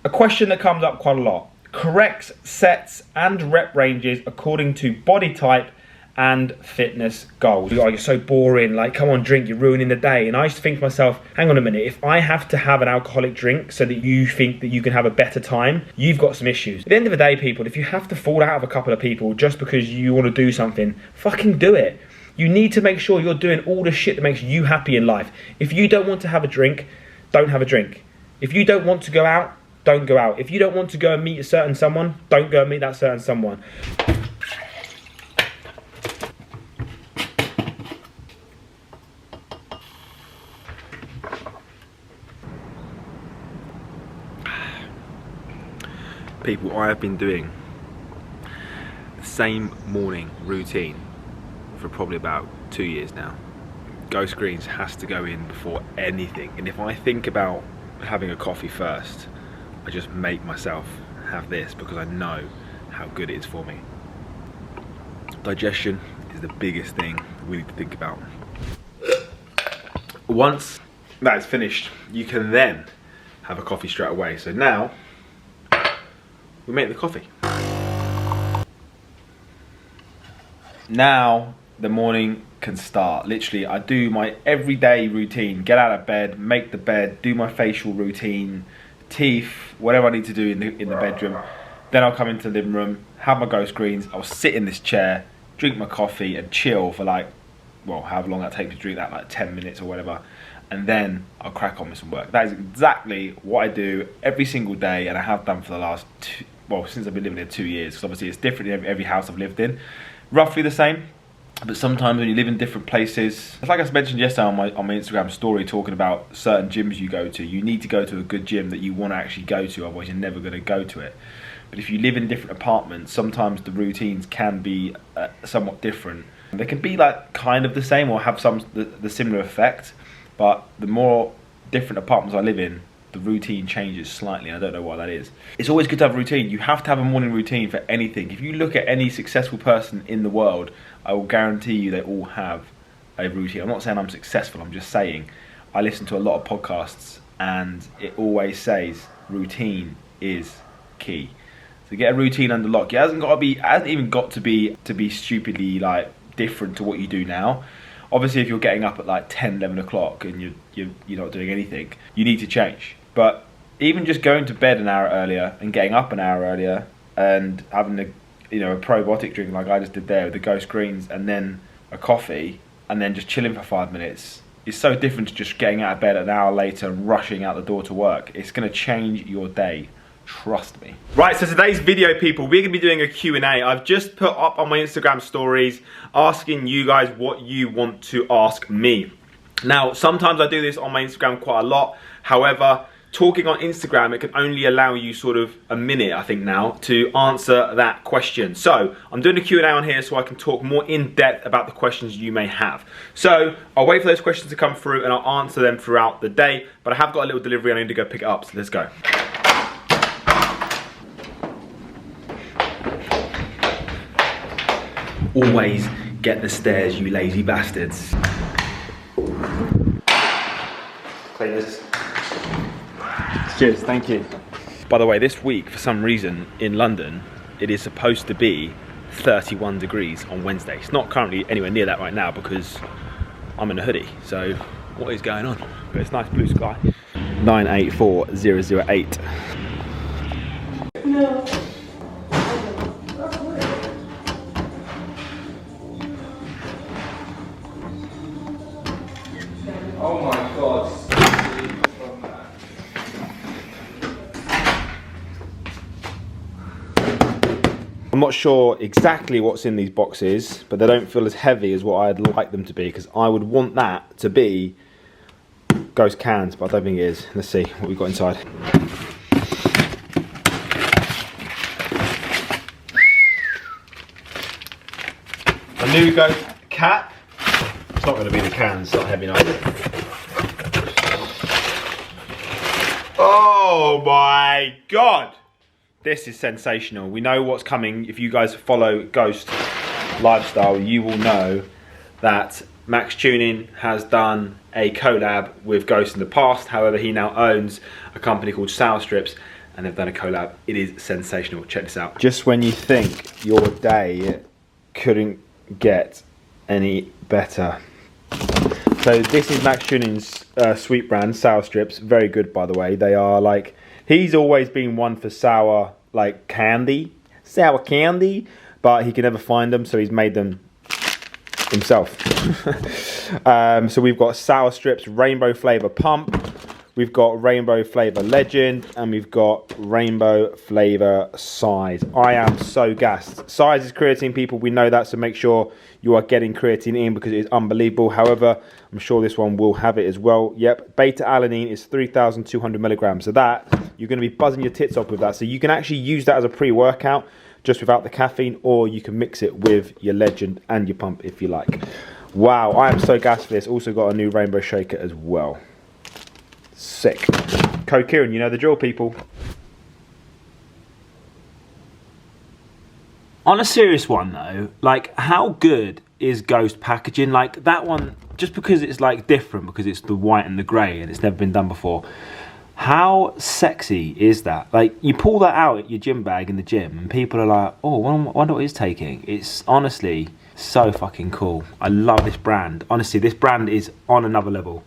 A question that comes up quite a lot. Correct sets and rep ranges according to body type and fitness goals. Oh, you're so boring, like come on drink, you're ruining the day. And I used to think to myself, hang on a minute, if I have to have an alcoholic drink so that you think that you can have a better time, you've got some issues. At the end of the day, people, if you have to fall out of a couple of people just because you want to do something, fucking do it. You need to make sure you're doing all the shit that makes you happy in life. If you don't want to have a drink, don't have a drink. If you don't want to go out, don't go out. If you don't want to go and meet a certain someone, don't go and meet that certain someone. People, I have been doing the same morning routine for probably about 2 years now. Ghost greens has to go in before anything, and if I think about having a coffee first, I just make myself have this because I know how good it is for me. Digestion is the biggest thing we need to think about. Once that's finished, you can then have a coffee straight away. So now we make the coffee. Now the morning can start. Literally, I do my everyday routine. Get out of bed, make the bed, do my facial routine, teeth, whatever I need to do in the bedroom. Then I'll come into the living room, have my ghost greens, I'll sit in this chair, drink my coffee and chill for like, well, however long that takes to drink that, like 10 minutes or whatever. And then I'll crack on with some work. That is exactly what I do every single day, and I have done for the last since I've been living here 2 years, because obviously it's different in every house I've lived in. Roughly the same, but sometimes when you live in different places, it's like I mentioned yesterday on my Instagram story, talking about certain gyms you go to. You need to go to a good gym that you want to actually go to, otherwise you're never going to go to it. But if you live in different apartments, sometimes the routines can be somewhat different. They can be like kind of the same or have the similar effect, but the more different apartments I live in, the routine changes slightly. I don't know why that is. It's always good to have a routine. You have to have a morning routine for anything. If you look at any successful person in the world, I will guarantee you they all have a routine. I'm not saying I'm successful, I'm just saying I listen to a lot of podcasts and it always says routine is key. So get a routine under lock. It hasn't even got to be stupidly like different to what you do now. Obviously, if you're getting up at like 10, 11 o'clock and you're not doing anything, you need to change. But even just going to bed an hour earlier and getting up an hour earlier and having a probiotic drink like I just did there with the ghost greens and then a coffee and then just chilling for 5 minutes is so different to just getting out of bed an hour later and rushing out the door to work. It's going to change your day. Trust me. Right, so today's video, people, we're going to be doing a Q&A. I've just put up on my Instagram stories asking you guys what you want to ask me. Now, sometimes I do this on my Instagram quite a lot. However, talking on Instagram, it can only allow you sort of a minute, I think now, to answer that question. So I'm doing a Q&A on here so I can talk more in depth about the questions you may have. So I'll wait for those questions to come through and I'll answer them throughout the day. But I have got a little delivery I need to go pick it up, so let's go. Always get the stairs, you lazy bastards. Clean this. Cheers, thank you. By the way, this week, for some reason, in London, it is supposed to be 31 degrees on Wednesday. It's not currently anywhere near that right now because I'm in a hoodie. So, what is going on? But it's nice blue sky. 984008. No. Oh my God. I'm not sure exactly what's in these boxes, but they don't feel as heavy as what I'd like them to be, because I would want that to be ghost cans, but I don't think it is. Let's see what we've got inside. A new ghost cap. It's not going to be the cans, it's not heavy enough. Oh my God! This is sensational. We know what's coming. If you guys follow Ghost Lifestyle, you will know that Max Tuning has done a collab with Ghost in the past. However, he now owns a company called Sour Strips. and they've done a collab. It is sensational. Check this out. Just when you think your day couldn't get any better. So this is Max Tuning's sweet brand, sour strips. Very good, by the way. They are like, he's always been one for sour, like sour candy, but he can never find them, so he's made them himself. So we've got sour strips, rainbow flavor pump, we've got rainbow flavor legend, and we've got rainbow flavor size. I am so gassed. Size is creatine, people, we know that, so make sure you are getting creatine in because it is unbelievable. However, I'm sure this one will have it as well. Yep, beta alanine is 3,200 milligrams. So that, you're going to be buzzing your tits off with that. So you can actually use that as a pre-workout just without the caffeine, or you can mix it with your legend and your pump if you like. Wow, I am so gassed for this. Also got a new rainbow shaker as well. Sick. Code Kieran, you know the drill, people. On a serious one though, like, how good is Ghost packaging? Like, that one, just because it's like different, because it's the white and the grey and it's never been done before, how sexy is that? Like, you pull that out at your gym bag in the gym and people are like, oh, I wonder what he's taking. It's honestly so fucking cool. I love this brand. Honestly, this brand is on another level.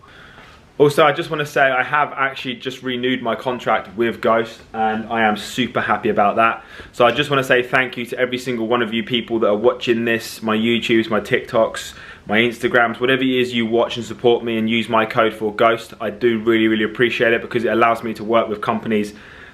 Also, I just want to say I have actually just renewed my contract with Ghost, and I am super happy about that. So I just want to say thank you to every single one of you people that are watching this, my YouTubes, my TikToks, my Instagrams, whatever it is you watch and support me and use my code for Ghost. I do really, really appreciate it because it allows me to work with companies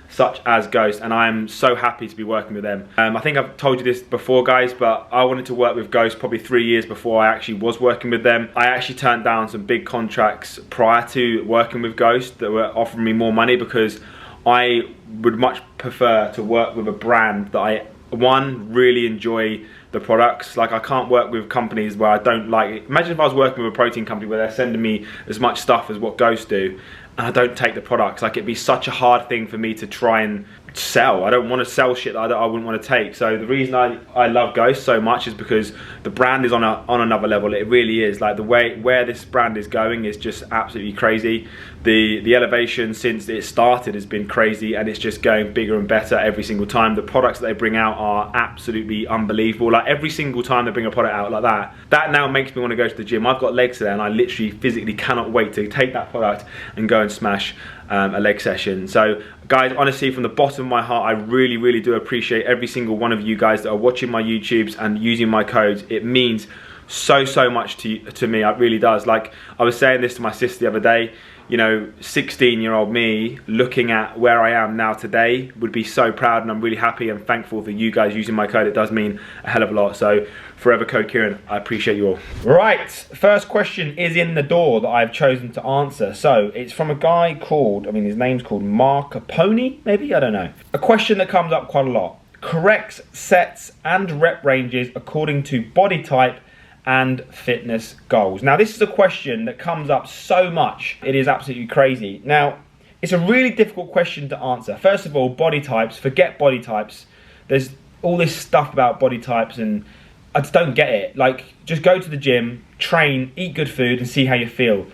such as Ghost, and I am so happy to be working with them. I think I've told you this before, guys, but I wanted to work with Ghost probably 3 years before I actually was working with them. I actually turned down some big contracts prior to working with Ghost that were offering me more money because I would much prefer to work with a brand that I, one, really enjoy the products. Like, I can't work with companies where I don't like. Imagine if I was working with a protein company where they're sending me as much stuff as what Ghost do, and I don't take the products. Like, it'd be such a hard thing for me to try and sell. I don't want to sell shit that I wouldn't want to take. So the reason I love Ghost so much is because the brand is on another level. It really is. Like, the way where this brand is going is just absolutely crazy. The elevation since it started has been crazy, and it's just going bigger and better every single time. The products that they bring out are absolutely unbelievable. Like, every single time they bring a product out like that now makes me want to go to the gym. I've got legs there and I literally physically cannot wait to take that product and go and smash a leg session. So guys, honestly, from the bottom of my heart, I really, really do appreciate every single one of you guys that are watching my YouTubes and using my codes. It means so much to me. It really does. Like, I was saying this to my sister the other day, you know, 16-year-old me looking at where I am now today would be so proud, and I'm really happy and thankful for you guys using my code. It does mean a hell of a lot. So forever Code Kieran, I appreciate you all. Right, first question is in the door that I've chosen to answer. So it's from a guy called, I mean, his name's called Mark Capone, maybe, I don't know. A question that comes up quite a lot. Correct sets and rep ranges according to body type and fitness goals. Now, this is a question that comes up so much. It is absolutely crazy. Now, it's a really difficult question to answer. First of all, body types, forget body types. There's all this stuff about body types and I just don't get it. Like, just go to the gym, train, eat good food and see how you feel.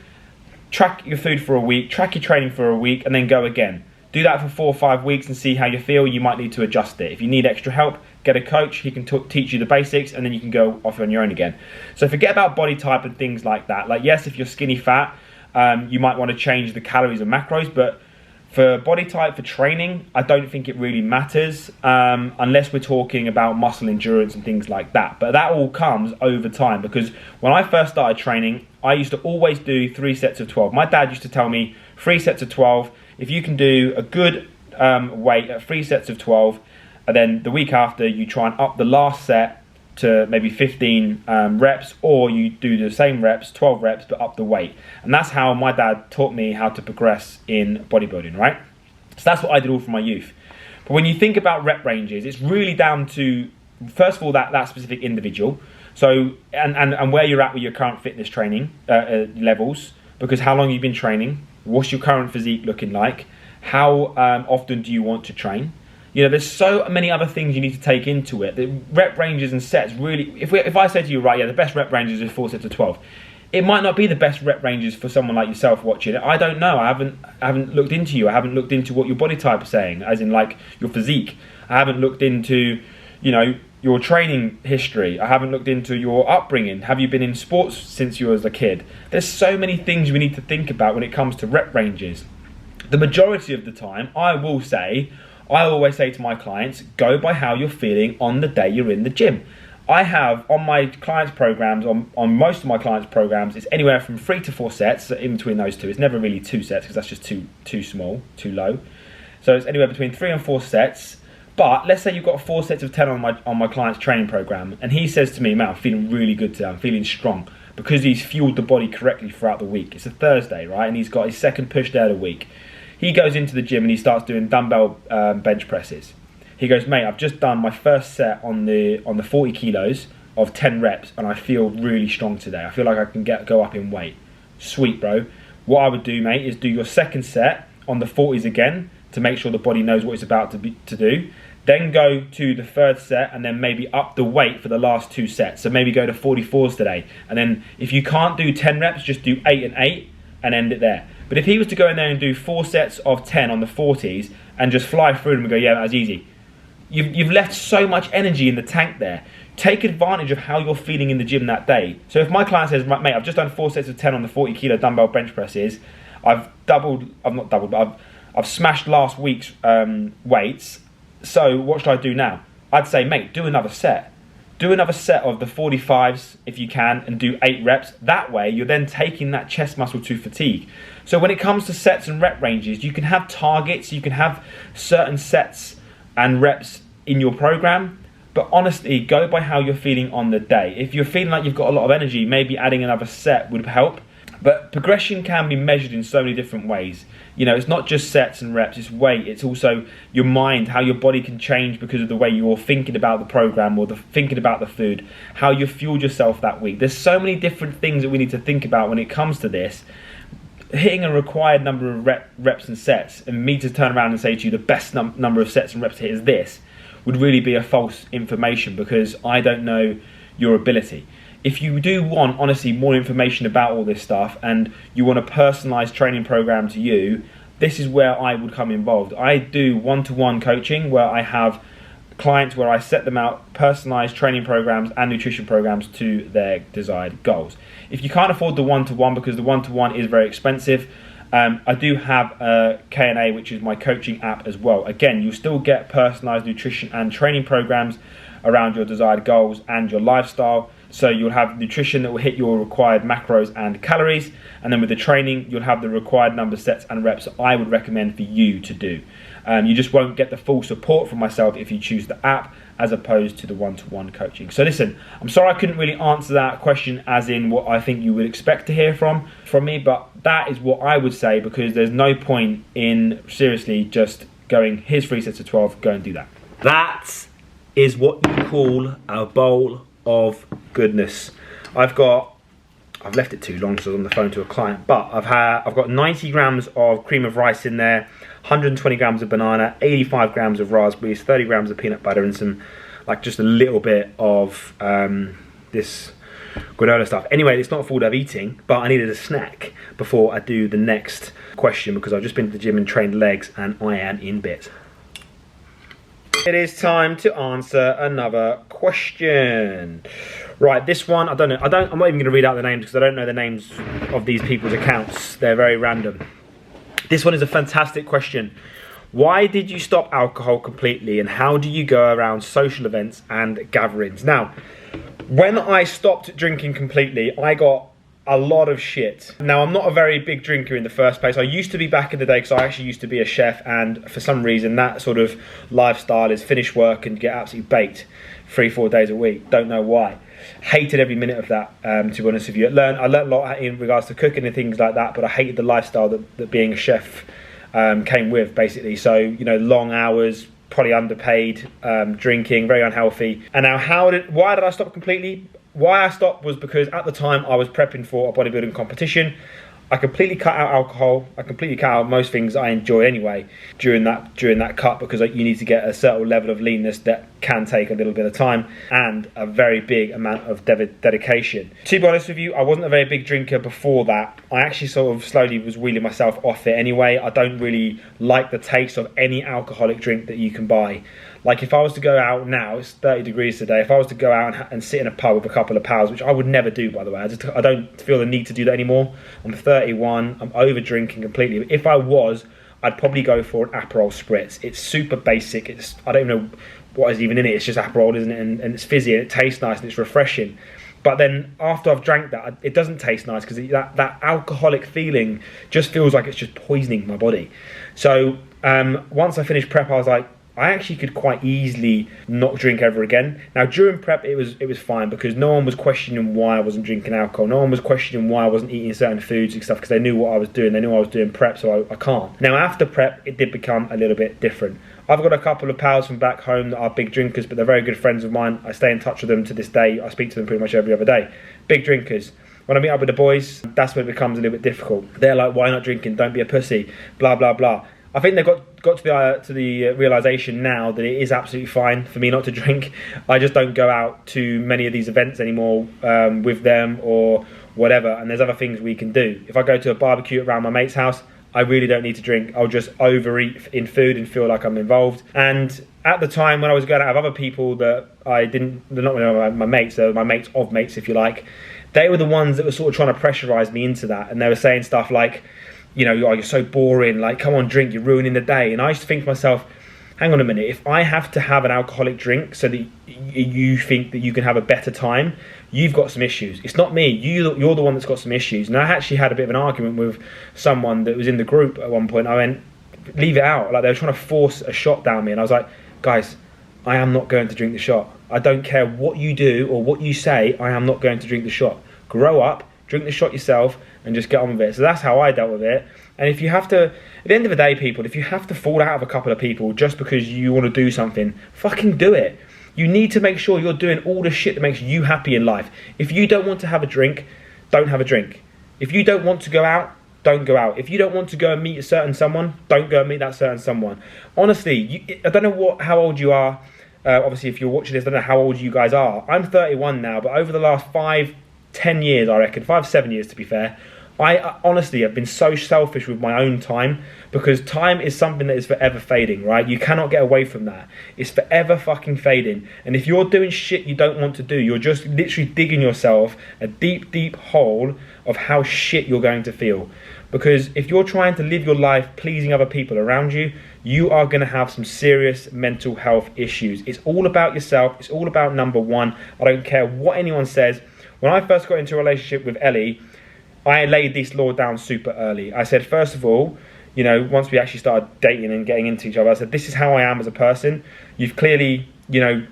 Track your food for a week, track your training for a week and then go again. Do that for 4 or 5 weeks and see how you feel. You might need to adjust it. If you need extra help, get a coach. He can teach you the basics and then you can go off on your own again. So forget about body type and things like that. Like, yes, if you're skinny fat, you might want to change the calories and macros, but for body type, for training, I don't think it really matters unless we're talking about muscle endurance and things like that. But that all comes over time, because when I first started training, I used to always do 3 sets of 12. My dad used to tell me 3 sets of 12. If you can do a good weight at 3 sets of 12, and then the week after you try and up the last set to maybe 15 reps, or you do the same reps, 12 reps, but up the weight. And that's how my dad taught me how to progress in bodybuilding, right? So that's what I did all from my youth. But when you think about rep ranges, it's really down to, first of all, that specific individual. So, and where you're at with your current fitness training levels, because how long you've been training, what's your current physique looking like, how often do you want to train? You know, there's so many other things you need to take into it. The rep ranges and sets really, if I say to you, right, yeah, the best rep ranges is 4 sets of 12. it might not be the best rep ranges for someone like yourself watching it. I don't know. I haven't looked into you. I haven't looked into what your body type is saying, as in like your physique. I haven't looked into, you know, your training history. I haven't looked into your upbringing. Have you been in sports since you was a kid? There's so many things we need to think about when it comes to rep ranges. The majority of the time, I always say to my clients, go by how you're feeling on the day you're in the gym. I have on my clients' programs, on most of my clients' programs, it's anywhere from 3 to 4 sets in between those two. It's never really 2 sets because that's just too small, too low. So it's anywhere between 3 and 4 sets. But let's say you've got 4 sets of 10 on my client's training program, and he says to me, "Man, I'm feeling really good today. I'm feeling strong," because he's fueled the body correctly throughout the week. It's a Thursday, right? And he's got his second push day of the week. He goes into the gym and he starts doing dumbbell bench presses. He goes, "Mate, I've just done my first set on the 40 kilos of 10 reps, and I feel really strong today. I feel like I can go up in weight." Sweet, bro. What I would do, mate, is do your second set on the 40s again to make sure the body knows what it's about to do. Then go to the third set and then maybe up the weight for the last 2 sets. So maybe go to 44s today. And then if you can't do 10 reps, just do 8 and 8 and end it there. But if he was to go in there and do 4 sets of 10 on the 40s and just fly through them and go, "Yeah, that was easy," you've left so much energy in the tank there. Take advantage of how you're feeling in the gym that day. So if my client says, "Mate, I've just done 4 sets of 10 on the 40 kilo dumbbell bench presses. I've smashed last week's weights. So what should I do now?" I'd say, "Mate, do another set. Do another set of the 45s if you can and do 8 reps. That way you're then taking that chest muscle to fatigue." So when it comes to sets and rep ranges, you can have targets, you can have certain sets and reps in your program, but honestly, go by how you're feeling on the day. If you're feeling like you've got a lot of energy, maybe adding another set would help. But progression can be measured in so many different ways. You know, it's not just sets and reps, it's weight, it's also your mind, how your body can change because of the way you're thinking about the program or thinking about the food, how you fueled yourself that week. There's so many different things that we need to think about when it comes to this. Hitting a required number of reps and sets, and me to turn around and say to you the best number of sets and reps to hit is this, would really be a false information because I don't know your ability. If you do want, honestly, more information about all this stuff and you want a personalised training program to you, this is where I would come involved. I do one-to-one coaching where I have clients where I set them out personalised training programs and nutrition programs to their desired goals. If you can't afford the one-to-one because the one-to-one is very expensive, I do have a K&A, which is my coaching app as well. Again, you'll still get personalised nutrition and training programs around your desired goals and your lifestyle. So you'll have nutrition that will hit your required macros and calories, and then with the training you'll have the required number of sets and reps I would recommend for you to do. You just won't get the full support from myself if you choose the app as opposed to the one-to-one coaching. So listen, I'm sorry I couldn't really answer that question as in what I think you would expect to hear from me, but that is what I would say, because there's no point in seriously just going, "Here's 3 sets of 12, go and do that." That is what you call a bowl of goodness. I've left it too long, so I was on the phone to a client, but I've got 90 grams of cream of rice in there, 120 grams of banana, 85 grams of raspberries, 30 grams of peanut butter, and some, like, just a little bit of this granola stuff. Anyway, it's not food I'm eating, but I needed a snack before I do the next question because I've just been to the gym and trained legs and I am in bits. It is time to answer another question. Right, this one, I'm not even going to read out the names because I don't know the names of these people's accounts. They're very random. This one is a fantastic question. Why did you stop alcohol completely, and how do you go around social events and gatherings? Now, when I stopped drinking completely, I got a lot of shit. Now, I'm not a very big drinker in the first place. I used to be back in the day because I actually used to be a chef, and for some reason that sort of lifestyle is finish work and get absolutely baked 3-4 days a week. Don't know why. Hated every minute of that, to be honest with you. I learned a lot in regards to cooking and things like that, but I hated the lifestyle that being a chef came with, basically. So, you know, long hours, probably underpaid, drinking, very unhealthy. And now why did I stop completely? Why I stopped was because at the time I was prepping for a bodybuilding competition. I completely cut out alcohol. I completely cut out most things I enjoy anyway during that cut, because you need to get a certain level of leanness that can take a little bit of time and a very big amount of dedication. To be honest with you, I wasn't a very big drinker before that. I actually sort of slowly was wheeling myself off it anyway. I don't really like the taste of any alcoholic drink that you can buy. Like if I was to go out now, it's 30 degrees today, if I was to go out and sit in a pub with a couple of pals, which I would never do, by the way, I don't feel the need to do that anymore. I'm 31, I'm over drinking completely. But if I was, I'd probably go for an Aperol Spritz. It's super basic, I don't know what is even in it, it's just Aperol, isn't it? And it's fizzy and it tastes nice and it's refreshing. But then after I've drank that, it doesn't taste nice, because that alcoholic feeling just feels like it's just poisoning my body. So once I finished prep, I was like, I actually could quite easily not drink ever again. Now during prep it was fine, because no one was questioning why I wasn't drinking alcohol. No one was questioning why I wasn't eating certain foods and stuff, because they knew what I was doing. They knew I was doing prep, so I can't. Now after prep it did become a little bit different. I've got a couple of pals from back home that are big drinkers, but they're very good friends of mine. I stay in touch with them to this day. I speak to them pretty much every other day. Big drinkers. When I meet up with the boys, that's when it becomes a little bit difficult. They're like, why not drinking? Don't be a pussy. Blah, blah, blah. I think they've got to the realisation now that it is absolutely fine for me not to drink. I just don't go out to many of these events anymore with them or whatever, and there's other things we can do. If I go to a barbecue around my mate's house, I really don't need to drink. I'll just overeat in food and feel like I'm involved. And at the time when I was going out with other people that they're not really my mates, they're my mates of mates, if you like, they were the ones that were sort of trying to pressurise me into that, and they were saying stuff like, you know, you're so boring, like, come on, drink, you're ruining the day. And I used to think to myself, hang on a minute, if I have to have an alcoholic drink so that you think that you can have a better time, you've got some issues. It's not me, you're the one that's got some issues. And I actually had a bit of an argument with someone that was in the group at one point. I went, leave it out. Like, they were trying to force a shot down me, and I was like, guys, I am not going to drink the shot. I don't care what you do or what you say, I am not going to drink the shot. Grow up, drink the shot yourself, and just get on with it. So that's how I dealt with it. And if you have to, at the end of the day, people, if you have to fall out of a couple of people just because you want to do something, fucking do it. You need to make sure you're doing all the shit that makes you happy in life. If you don't want to have a drink, don't have a drink. If you don't want to go out, don't go out. If you don't want to go and meet a certain someone, don't go and meet that certain someone. Honestly, I don't know how old you are. Obviously, if you're watching this, I don't know how old you guys are. I'm 31 now, but over the last 5-10 years, I reckon, 5-7 years to be fair, I honestly have been so selfish with my own time, because time is something that is forever fading, right? You cannot get away from that. It's forever fucking fading. And if you're doing shit you don't want to do, you're just literally digging yourself a deep, deep hole of how shit you're going to feel. Because if you're trying to live your life pleasing other people around you, you are going to have some serious mental health issues. It's all about yourself. It's all about number one. I don't care what anyone says. When I first got into a relationship with Ellie, I laid this law down super early. I said, first of all, you know, once we actually started dating and getting into each other, I said, this is how I am as a person. You've clearly, you know,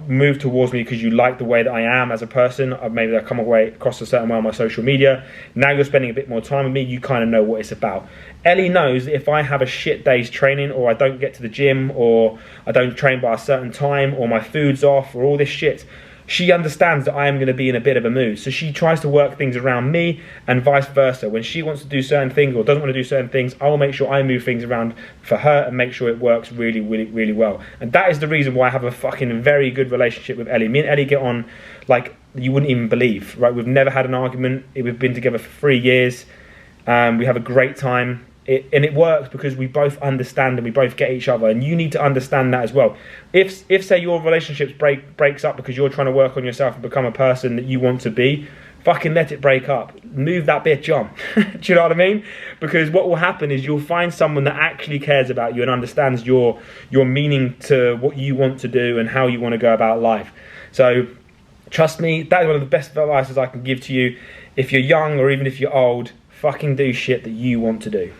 moved towards me because you like the way that I am as a person. Maybe I come across a certain way on my social media. Now you're spending a bit more time with me. You kind of know what it's about. Ellie knows that if I have a shit day's training, or I don't get to the gym, or I don't train by a certain time, or my food's off, or all this shit, she understands that I am going to be in a bit of a mood. So she tries to work things around me, and vice versa. When she wants to do certain things or doesn't want to do certain things, I will make sure I move things around for her and make sure it works really, really, really well. And that is the reason why I have a fucking very good relationship with Ellie. Me and Ellie get on like you wouldn't even believe, right? We've never had an argument. We've been together for 3 years. We have a great time. And it works because we both understand and we both get each other, and you need to understand that as well. If say your relationships breaks up because you're trying to work on yourself and become a person that you want to be, fucking let it break up. Move that bitch on. Do you know what I mean? Because what will happen is you'll find someone that actually cares about you and understands your meaning to what you want to do and how you want to go about life. So trust me, that is one of the best advices I can give to you. If you're young or even if you're old, fucking do shit that you want to do.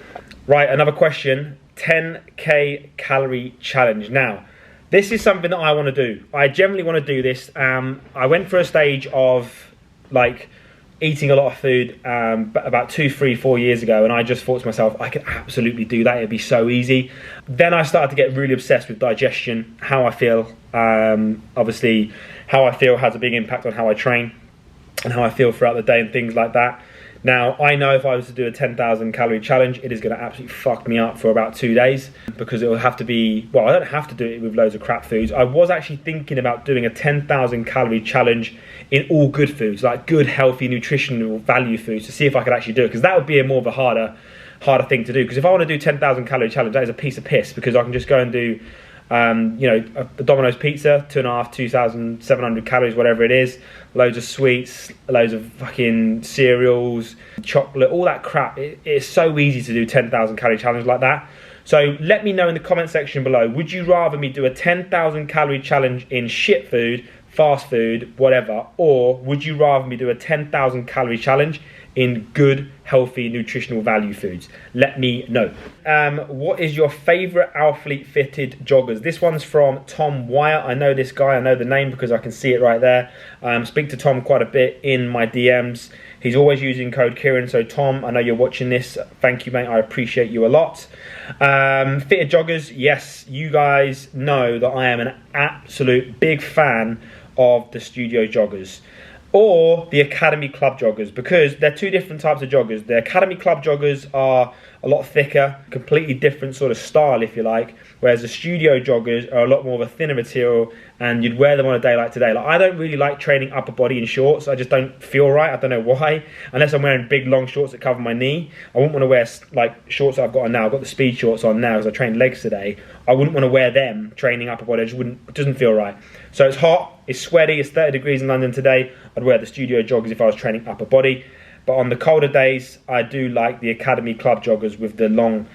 Right, another question, 10k calorie challenge. Now, this is something that I want to do. I generally want to do this. I went for a stage of like eating a lot of food about 2, 3, 4 years ago, and I just thought to myself, I could absolutely do that. It'd be so easy. Then I started to get really obsessed with digestion, how I feel. Obviously, how I feel has a big impact on how I train and how I feel throughout the day and things like that. Now, I know if I was to do a 10,000 calorie challenge, it is going to absolutely fuck me up for about 2 days, because it will have to be, well, I don't have to do it with loads of crap foods. I was actually thinking about doing a 10,000 calorie challenge in all good foods, like good, healthy, nutritional value foods, to see if I could actually do it, because that would be a more of a harder thing to do. Because if I want to do 10,000 calorie challenge, that is a piece of piss, because I can just go and do you know, a Domino's pizza, 2,700 calories, whatever it is, loads of sweets, loads of fucking cereals, chocolate, all that crap. It's so easy to do 10,000 calorie challenge like that. So let me know in the comment section below, would you rather me do a 10,000 calorie challenge in shit food, fast food, whatever, or would you rather me do a 10,000 calorie challenge in good, healthy, nutritional value foods? Let me know. What is your favourite Alphalete fitted joggers? This one's from Tom Wyatt. I know this guy, I know the name because I can see it right there. Speak to Tom quite a bit in my DMs. He's always using code Kieran, so Tom, I know you're watching this. Thank you, mate, I appreciate you a lot. Fitted joggers, yes, you guys know that I am an absolute big fan of the Studio joggers, or the Academy Club joggers, because they're two different types of joggers. The Academy Club joggers are a lot thicker, completely different sort of style, if you like, whereas the Studio joggers are a lot more of a thinner material, and you'd wear them on a day like today. Like, I don't really like training upper body in shorts. I just don't feel right. I don't know why, unless I'm wearing big long shorts that cover my knee. I wouldn't want to wear like shorts that I've got on now. I've got the speed shorts on now because I trained legs today. I wouldn't want to wear them training upper body. It doesn't feel right. So it's hot, it's sweaty, it's 30 degrees in London today. I'd wear the Studio joggers if I was training upper body. But on the colder days, I do like the Academy Club joggers with the long,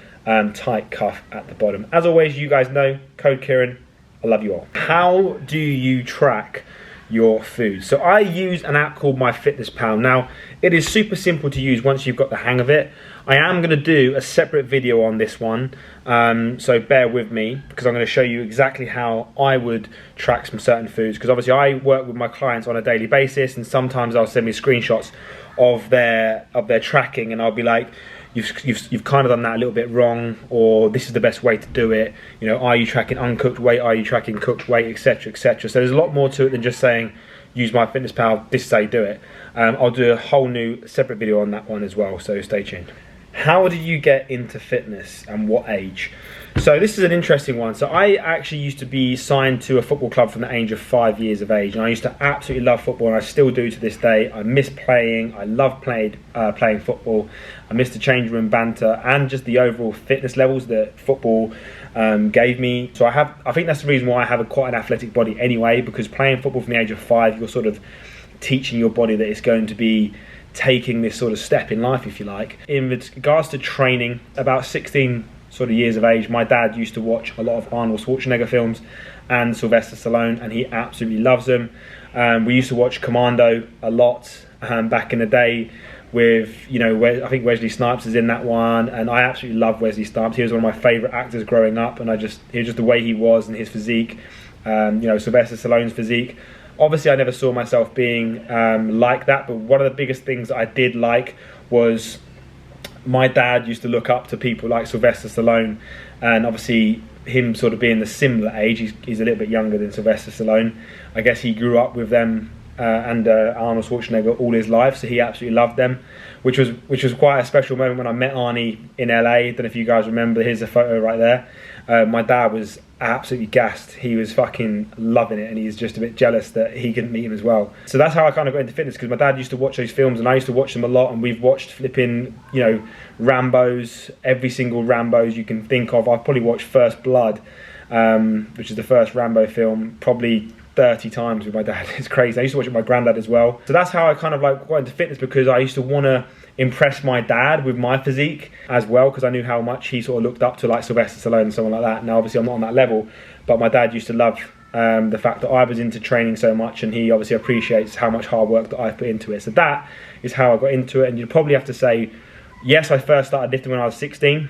tight cuff at the bottom. As always, you guys know, code Kieran, I love you all. How do you track your food? So I use an app called MyFitnessPal. Now, it is super simple to use once you've got the hang of it. I am going to do a separate video on this one, so bear with me, because I'm going to show you exactly how I would track some certain foods, because obviously I work with my clients on a daily basis, and sometimes they'll send me screenshots of their tracking, and I'll be like, you've kind of done that a little bit wrong, or this is the best way to do it. You know, are you tracking uncooked weight? Are you tracking cooked weight, etc., etc. So there's a lot more to it than just saying use MyFitnessPal, this is how you do it. I'll do a whole new separate video on that one as well, so stay tuned. How did you get into fitness and what age? So this is an interesting one. So I actually used to be signed to a football club from the age of 5 years of age, and I used to absolutely love football, and I still do to this day. I miss playing. I love playing football. I miss the change room banter and just the overall fitness levels that football gave me. So I think that's the reason why I have quite an athletic body anyway, because playing football from the age of 5, you're sort of teaching your body that it's going to be taking this sort of step in life, if you like. In regards to training, about 16 sort of years of age, my dad used to watch a lot of Arnold Schwarzenegger films and Sylvester Stallone, and he absolutely loves them. We used to watch Commando a lot back in the day with, you know, I think Wesley Snipes is in that one, and I absolutely love Wesley Snipes. He was one of my favourite actors growing up, and he was just the way he was and his physique, you know, Sylvester Stallone's physique. Obviously, I never saw myself being like that, but one of the biggest things that I did like was my dad used to look up to people like Sylvester Stallone, and obviously him sort of being the similar age, he's a little bit younger than Sylvester Stallone. I guess he grew up with them and Arnold Schwarzenegger all his life, so he absolutely loved them, which was quite a special moment when I met Arnie in LA. I don't know if you guys remember, here's a photo right there. My dad was absolutely gassed. He was fucking loving it, and he's just a bit jealous that he couldn't meet him as well. So that's how I kind of got into fitness, because my dad used to watch those films and I used to watch them a lot, and we've watched flipping, you know, Rambos, every single Rambos you can think of. I've probably watched First Blood, which is the first Rambo film, probably 30 times with my dad. It's crazy. I used to watch it with my granddad as well. So that's how I kind of like got into fitness, because I used to want to impress my dad with my physique as well, because I knew how much he sort of looked up to like Sylvester Stallone and someone like that. Now obviously I'm not on that level, but my dad used to love the fact that I was into training so much, and he obviously appreciates how much hard work that I've put into it. So that is how I got into it. And you'd probably have to say, yes, I first started lifting when I was 16.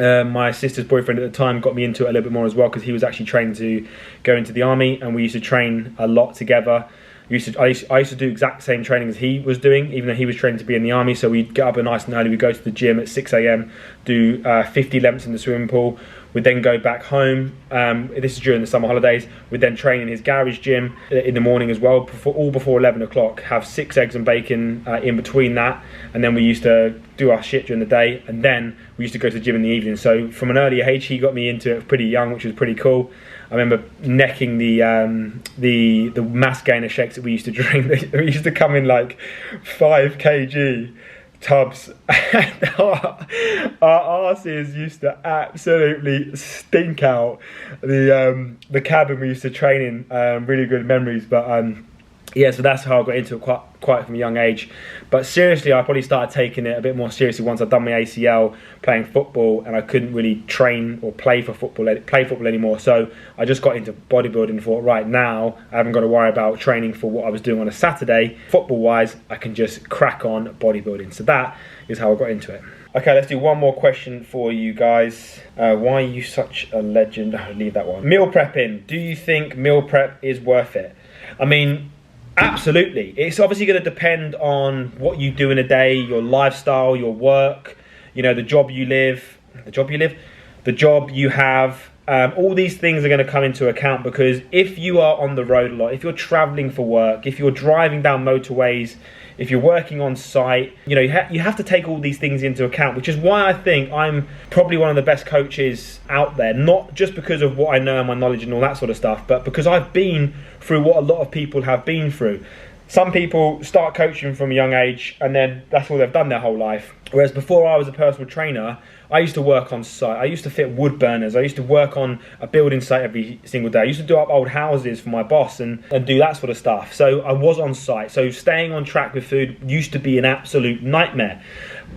My sister's boyfriend at the time got me into it a little bit more as well, because he was actually trained to go into the army, and we used to train a lot together. I used to do exact same training as he was doing, even though he was trained to be in the army. So we'd get up nice and early, we'd go to the gym at 6 AM, do 50 lengths in the swimming pool. We'd then go back home. This is during the summer holidays. We'd then train in his garage gym in the morning as well, all before 11 o'clock. Have 6 eggs and bacon in between that. And then we used to do our shit during the day. And then we used to go to the gym in the evening. So from an early age, he got me into it pretty young, which was pretty cool. I remember necking the mass gainer shakes that we used to drink. We used to come in like 5 kg tubs. Our arses used to absolutely stink out. The cabin we used to train in, really good memories. But yeah, so that's how I got into it quite from a young age. But seriously, I probably started taking it a bit more seriously once I'd done my ACL playing football, and I couldn't really train or play football anymore. So I just got into bodybuilding and thought, right, now I haven't got to worry about training for what I was doing on a Saturday. Football-wise, I can just crack on bodybuilding. So that is how I got into it. Okay, let's do one more question for you guys. Why are you such a legend? I'll leave that one. Meal prepping. Do you think meal prep is worth it? I mean, absolutely. It's obviously going to depend on what you do in a day, your lifestyle, your work, you know, the job you have. All these things are going to come into account, because if you are on the road a lot, if you're traveling for work, if you're driving down motorways, if you're working on site, you know, you have to take all these things into account, which is why I think I'm probably one of the best coaches out there, not just because of what I know and my knowledge and all that sort of stuff, but because I've been through what a lot of people have been through. Some people start coaching from a young age and then that's all they've done their whole life. Whereas before I was a personal trainer, I used to work on site. I used to fit wood burners. I used to work on a building site every single day. I used to do up old houses for my boss and do that sort of stuff. So I was on site. So staying on track with food used to be an absolute nightmare.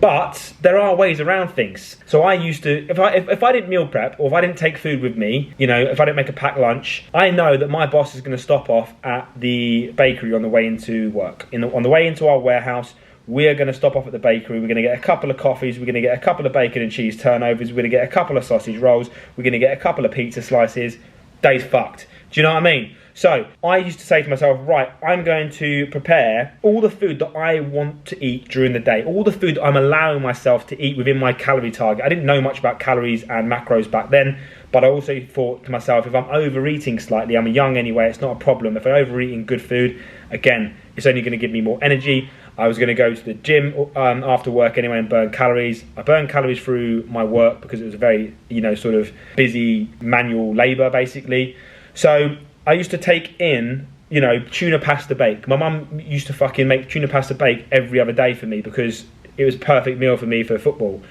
But there are ways around things. So I used to, if I didn't meal prep, or if I didn't take food with me, you know, if I didn't make a packed lunch, I know that my boss is going to stop off at the bakery on the way into work. On the way into our warehouse, we're going to stop off at the bakery. We're going to get a couple of coffees. We're going to get a couple of bacon and cheese turnovers. We're going to get a couple of sausage rolls. We're going to get a couple of pizza slices. Day's fucked. Do you know what I mean? So I used to say to myself, right, I'm going to prepare all the food that I want to eat during the day, all the food that I'm allowing myself to eat within my calorie target. I didn't know much about calories and macros back then, but I also thought to myself, if I'm overeating slightly, I'm young anyway, it's not a problem. If I'm overeating good food, again, it's only going to give me more energy. I was going to go to the gym after work anyway and burn calories. I burned calories through my work because it was a very, you know, sort of busy manual labour basically. So I used to take in, you know, tuna pasta bake. My mum used to fucking make tuna pasta bake every other day for me because it was a perfect meal for me for football.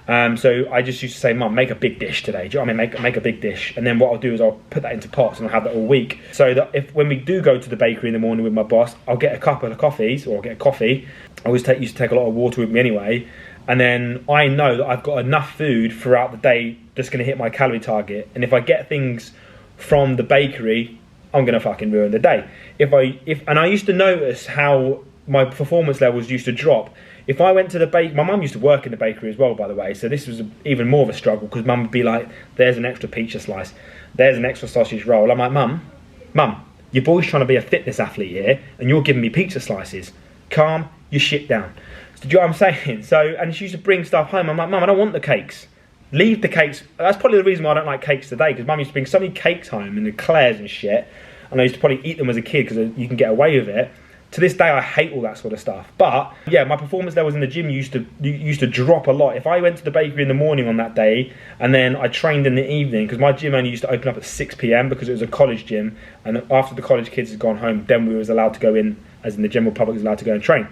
So I just used to say, Mum, make a big dish today. Do you know what I mean? Make a big dish. And then what I'll do is I'll put that into pots and I'll have that all week. So that when we do go to the bakery in the morning with my boss, I'll get a couple of coffees, or I'll get a coffee. I always used to take a lot of water with me anyway. And then I know that I've got enough food throughout the day that's going to hit my calorie target. And if I get things from the bakery, I'm going to fucking ruin the day. And I used to notice how my performance levels used to drop. If I went to the bakery, my mum used to work in the bakery as well, by the way, so this was even more of a struggle, because mum would be like, there's an extra pizza slice, there's an extra sausage roll. I'm like, Mum, your boy's trying to be a fitness athlete here, and you're giving me pizza slices. Calm your shit down. So, do you know what I'm saying? So, and she used to bring stuff home. I'm like, Mum, I don't want the cakes. Leave the cakes. That's probably the reason why I don't like cakes today, because Mum used to bring so many cakes home, and eclairs and shit, and I used to probably eat them as a kid because you can get away with it. To this day, I hate all that sort of stuff. But yeah, my performance levels in the gym used to drop a lot. If I went to the bakery in the morning on that day, and then I trained in the evening, because my gym only used to open up at 6 p.m. because it was a college gym, and after the college kids had gone home, then we was allowed to go in, as in the general public was allowed to go and train.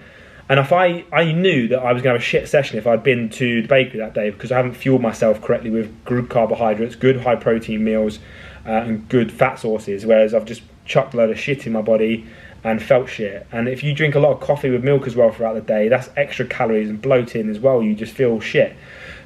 And if I knew that I was going to have a shit session if I'd been to the bakery that day, because I haven't fueled myself correctly with good carbohydrates, good high protein meals, and good fat sources, whereas I've just chucked a load of shit in my body and felt shit. And if you drink a lot of coffee with milk as well throughout the day, that's extra calories and bloating as well. You just feel shit.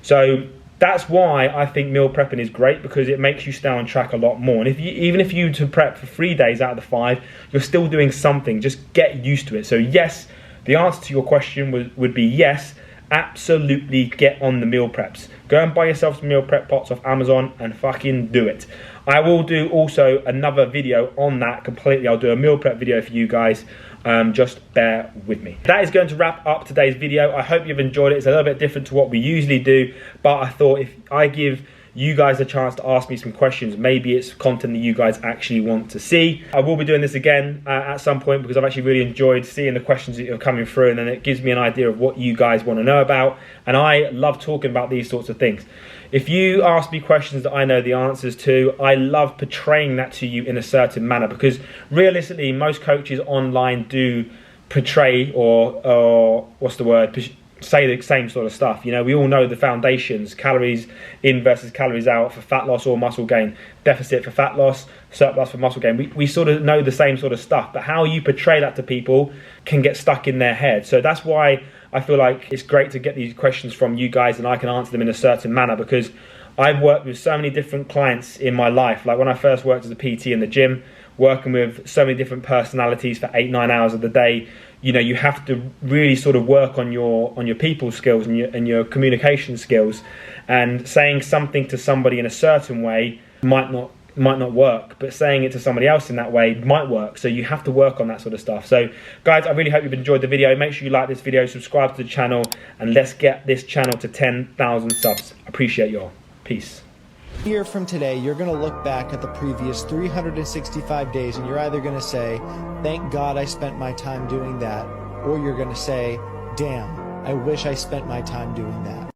So that's why I think meal prepping is great, because it makes you stay on track a lot more. And even if you to prep for 3 days out of the 5, you're still doing something. Just get used to it. So yes, the answer to your question would be yes. Absolutely get on the meal preps. Go and buy yourself some meal prep pots off Amazon and fucking do it. I will do also another video on that completely. I'll do a meal prep video for you guys. Just bear with me. That is going to wrap up today's video. I hope you've enjoyed it. It's a little bit different to what we usually do, but I thought if I give you guys a chance to ask me some questions. Maybe it's content that you guys actually want to see. I will be doing this again at some point, because I've actually really enjoyed seeing the questions that are coming through, and then it gives me an idea of what you guys want to know about. And I love talking about these sorts of things. If you ask me questions that I know the answers to, I love portraying that to you in a certain manner, because realistically, most coaches online do portray or what's the word? Say the same sort of stuff. You know, we all know the foundations: calories in versus calories out for fat loss or muscle gain, deficit for fat loss, surplus for muscle gain. We sort of know the same sort of stuff, but how you portray that to people can get stuck in their head. So that's why I feel like it's great to get these questions from you guys, and I can answer them in a certain manner, because I've worked with so many different clients in my life. Like when I first worked as a PT in the gym, working with so many different personalities for 8-9 hours of the day, you know, you have to really sort of work on your people skills and your communication skills. And saying something to somebody in a certain way might not work, but saying it to somebody else in that way might work. So you have to work on that sort of stuff. So guys, I really hope you've enjoyed the video. Make sure you like this video, subscribe to the channel, and let's get this channel to 10,000 subs. Appreciate you all. Peace. A year from today, you're going to look back at the previous 365 days and you're either going to say, thank God I spent my time doing that, or you're going to say, damn, I wish I spent my time doing that.